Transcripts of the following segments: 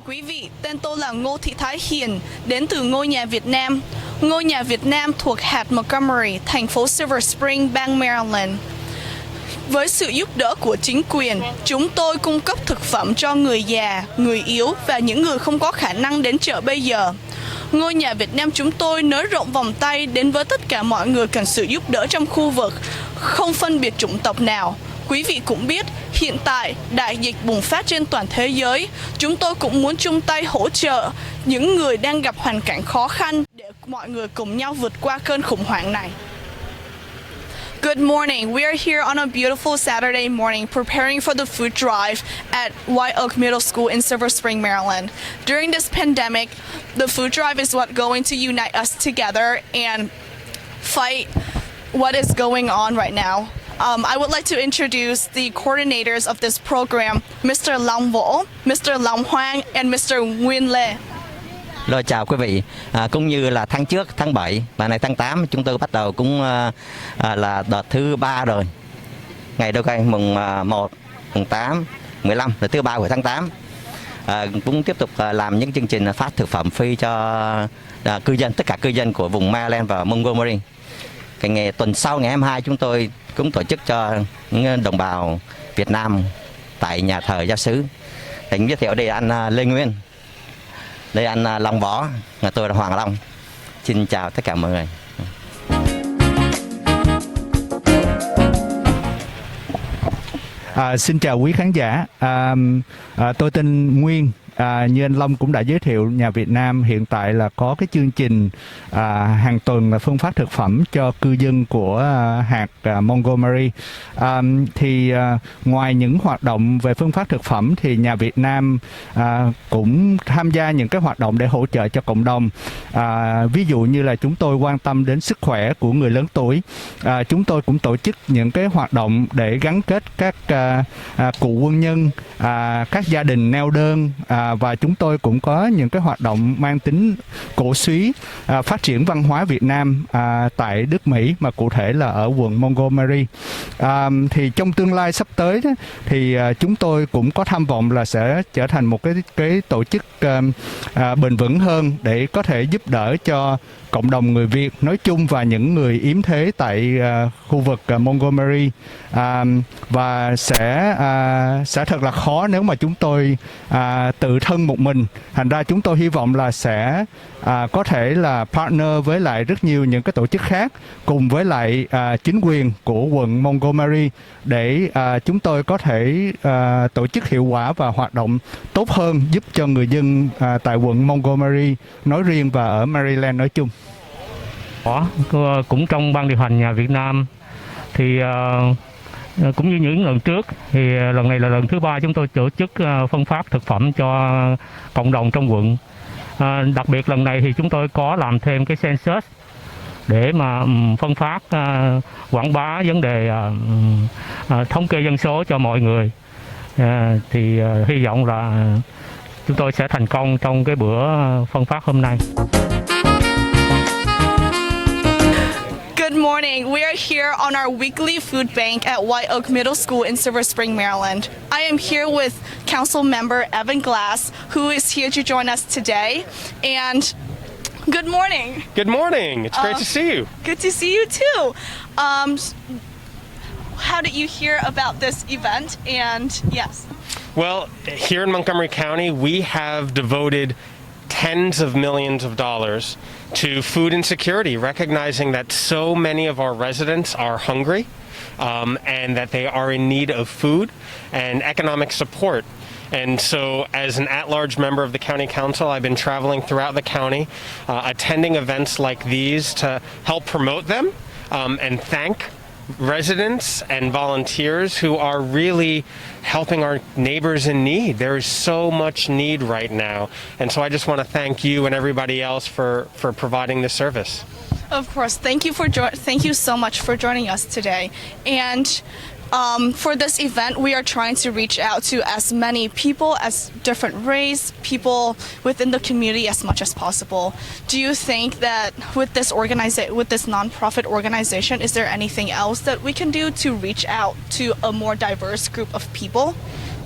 quý vị, tên tôi là Ngô Thị Thái Hiền, đến từ ngôi nhà Việt Nam. Ngôi nhà Việt Nam thuộc hạt Montgomery, thành phố Silver Spring, bang Maryland. Với sự giúp đỡ của chính quyền, chúng tôi cung cấp thực phẩm cho người già, người yếu và những người không có khả năng đến chợ bây giờ. Ngôi nhà Việt Nam chúng tôi nới rộng vòng tay đến với tất cả mọi người cần sự giúp đỡ trong khu vực, không phân biệt chủng tộc nào. Quý vị cũng biết, hiện tại đại dịch bùng phát trên toàn thế giới, chúng tôi cũng muốn chung tay hỗ trợ những người đang gặp hoàn cảnh khó khăn để mọi người cùng nhau vượt qua cơn khủng hoảng này. Good morning. We are here on a beautiful Saturday morning preparing for the food drive at White Oak Middle School in Silver Spring, Maryland. During this pandemic, the food drive is what going to unite us together and fight what is going on right now. I would like to introduce the coordinators of this program, Mr. Long Vo, Mr. Long Hoang, and Mr. Nguyen Lê. Rồi chào quý vị, cũng như là tháng trước, tháng 7 và này tháng 8 chúng tôi bắt đầu cũng là đợt thứ 3 rồi. Ngày đâu coi mùng 1, mùng 8, 15 là thứ 3 của tháng 8. Cũng tiếp tục làm những chương trình phát thực phẩm free cho cư dân, tất cả cư dân của vùng Maryland và Montgomery. Cái ngày tuần sau ngày 22 chúng tôi cũng tổ chức cho những đồng bào Việt Nam tại nhà thờ giáo xứ. Mình giới thiệu đây là anh Lê Nguyên. Đây anh Long Võ, tôi là Hoàng Long. Xin chào tất cả mọi người. Xin chào quý khán giả. Tôi tên Nguyên. Như anh Long cũng đã giới thiệu, Nhà Việt Nam hiện tại là có cái chương trình hàng tuần là phân phát thực phẩm cho cư dân của hạt Montgomery. Ngoài những hoạt động về phân phát thực phẩm thì Nhà Việt Nam cũng tham gia những cái hoạt động để hỗ trợ cho cộng đồng. Ví dụ như là chúng tôi quan tâm đến sức khỏe của người lớn tuổi. Chúng tôi cũng tổ chức những cái hoạt động để gắn kết các cụ quân nhân, các gia đình neo đơn, và chúng tôi cũng có những cái hoạt động mang tính cổ súy phát triển văn hóa Việt Nam tại nước Mỹ, mà cụ thể là ở quận Montgomery. Thì trong tương lai sắp tới đó, thì chúng tôi cũng có tham vọng là sẽ trở thành một cái tổ chức bền vững hơn để có thể giúp đỡ cho cộng đồng người Việt nói chung và những người yếm thế tại khu vực Montgomery, và sẽ thật là khó nếu mà chúng tôi tự thân một mình. Thành ra chúng tôi hy vọng là sẽ có thể là partner với lại rất nhiều những cái tổ chức khác cùng với lại chính quyền của quận Montgomery để chúng tôi có thể tổ chức hiệu quả và hoạt động tốt hơn, giúp cho người dân tại quận Montgomery nói riêng và ở Maryland nói chung. Cũng trong ban điều hành Nhà Việt Nam thì cũng như những lần trước thì lần này là lần thứ 3 chúng tôi tổ chức phân phát thực phẩm cho cộng đồng trong quận. Đặc biệt lần này thì chúng tôi có làm thêm cái census để mà phân phát, quảng bá vấn đề thống kê dân số cho mọi người. Thì hy vọng là chúng tôi sẽ thành công trong cái bữa phân phát hôm nay. Good morning. We are here on our weekly food bank at White Oak Middle School in Silver Spring, Maryland. I am here with Council Member Evan Glass, who is here to join us today. And good morning. Good morning. It's great to see you. Good to see you too. How did you hear about this event? And yes. Well, here in Montgomery County, we have devoted tens of millions of dollars to food insecurity, recognizing that so many of our residents are hungry and that they are in need of food and economic support. And so as an at-large member of the county council, I've been traveling throughout the county, attending events like these to help promote them and thank residents and volunteers who are really helping our neighbors in need. There is so much need right now. And so I just want to thank you and everybody else for providing this service. Of course. Thank you so much for joining us today. And for this event, we are trying to reach out to as many people, as different race, people within the community as much as possible. Do you think that with this nonprofit organization, is there anything else that we can do to reach out to a more diverse group of people?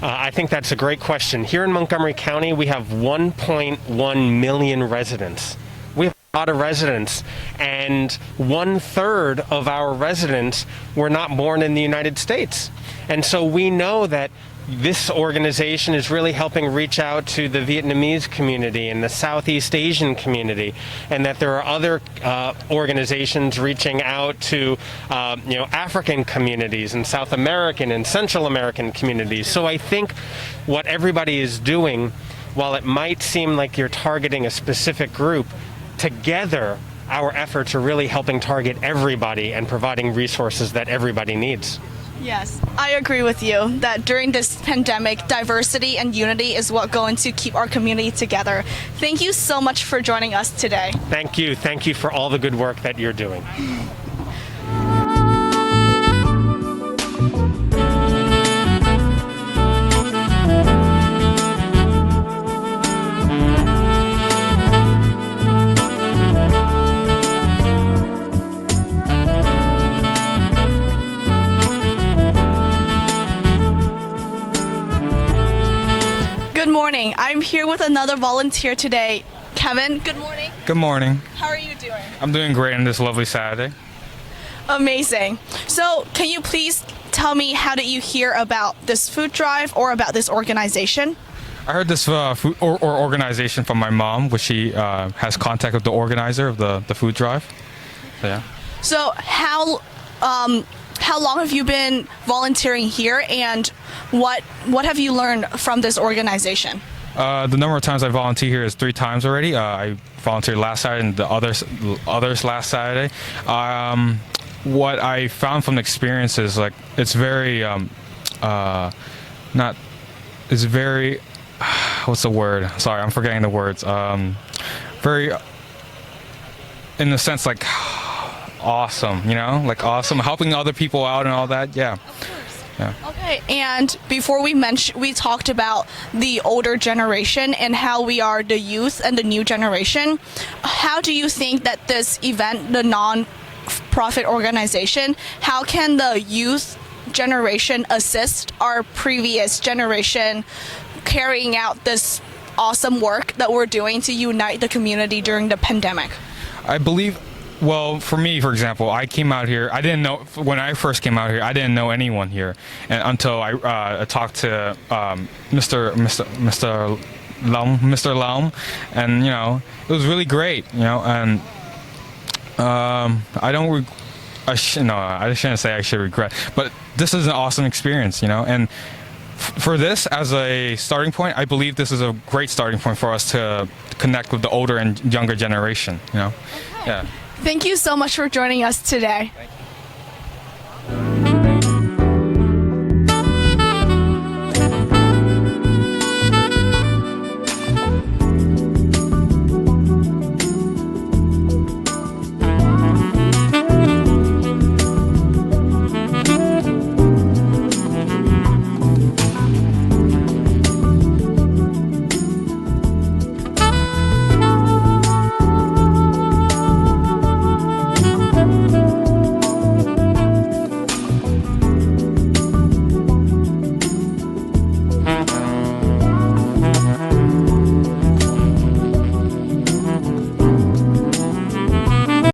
I think that's a great question. Here in Montgomery County, we have 1.1 million residents. We have a lot of residents, and 1/3 of our residents were not born in the United States. And so we know that this organization is really helping reach out to the Vietnamese community and the Southeast Asian community, and that there are other organizations reaching out to African communities and South American and Central American communities. So I think what everybody is doing, while it might seem like you're targeting a specific group, together our efforts are really helping target everybody and providing resources that everybody needs. Yes, I agree with you that during this pandemic, diversity and unity is what going to keep our community together. Thank you so much for joining us today. Thank you. Thank you for all the good work that you're doing. Good morning. I'm here with another volunteer today. Kevin, good morning. Good morning. How are you doing? I'm doing great on this lovely Saturday. Amazing. So, can you please tell me, how did you hear about this food drive or about this organization? I heard this food organization from my mom, which she has contact with the organizer of the food drive. So, yeah. So, how long have you been volunteering here, and what have you learned from this organization? The number of times I volunteer here is 3 times already. I volunteered last Saturday and the others last Saturday. What I found from the experience is like it's very it's very what's the word? Sorry, I'm forgetting the words. Very in the sense like awesome, like awesome, helping other people out and all that. Yeah. Yeah. Okay, and before we talked about the older generation and how we are the youth and the new generation. How do you think that this event, the non-profit organization, how can the youth generation assist our previous generation carrying out this awesome work that we're doing to unite the community during the pandemic? I believe, well, for me, for example, I came out here. I didn't know when I first came out here. I didn't know anyone here, and until I talked to Mr. Lum, and it was really great. And I shouldn't say I should regret, but this is an awesome experience. And for this as a starting point, I believe this is a great starting point for us to connect with the older and younger generation. Okay. Yeah. Thank you so much for joining us today. Thank you.